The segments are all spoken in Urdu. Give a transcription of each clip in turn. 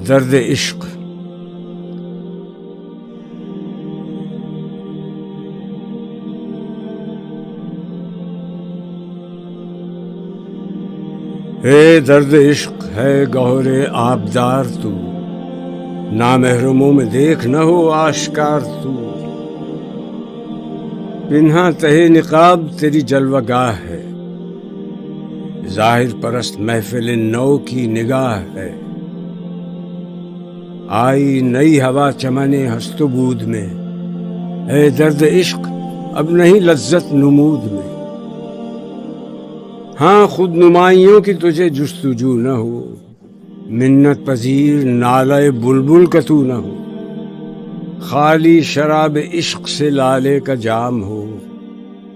درد عشق. اے درد عشق ہے گوہر آبدار تو، نامحرموں میں دیکھ نہ ہو آشکار تو. پنہا تہے نقاب تیری جلوہ گاہ ہے، ظاہر پرست محفل نو کی نگاہ ہے. آئی نئی ہوا چمن ہست و بود میں، اے درد عشق اب نہیں لذت نمود میں. ہاں خود نمائیوں کی تجھے جستجو نہ ہو، منت پذیر نالہ بلبل کا تو نہ ہو. خالی شراب عشق سے لالے کا جام ہو،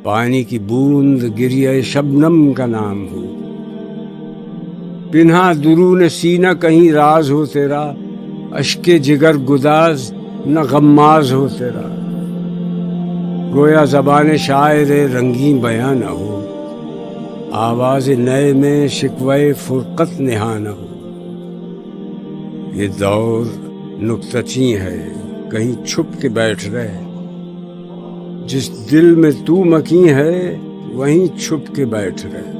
پانی کی بوند گریہ شبنم کا نام ہو. پنہا درون سینہ کہیں راز ہو تیرا، اشک جگر گداز نہ غماز ہو تیرا. گویا زبان شاعر رنگین بیان نہ ہو، آواز نئے میں شکوہ فرقت نہا نہ ہو. یہ دور نکتہ چین ہے کہیں چھپ کے بیٹھ رہے، جس دل میں تو مکیں ہے وہیں چھپ کے بیٹھ رہے.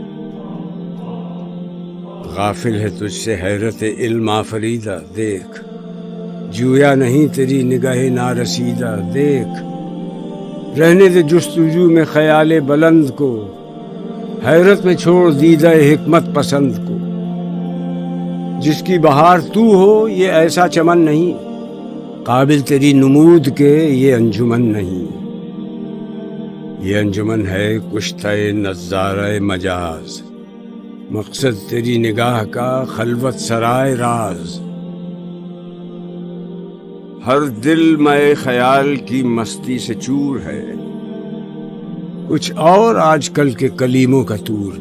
غافل ہے تجھ سے حیرت علم آفریدہ، دیکھ جویا نہیں تیری نگاہ نارسیدہ. دیکھ رہنے دے جستجو میں خیال بلند کو، حیرت میں چھوڑ دیدہ حکمت پسند کو. جس کی بہار تو ہو یہ ایسا چمن نہیں، قابل تیری نمود کے یہ انجمن نہیں. یہ انجمن ہے کشتہ نظارہ مجاز، مقصد تیری نگاہ کا خلوت سرائے راز. ہر دل میں خیال کی مستی سے چور ہے، کچھ اور آج کل کے کلیموں کا طور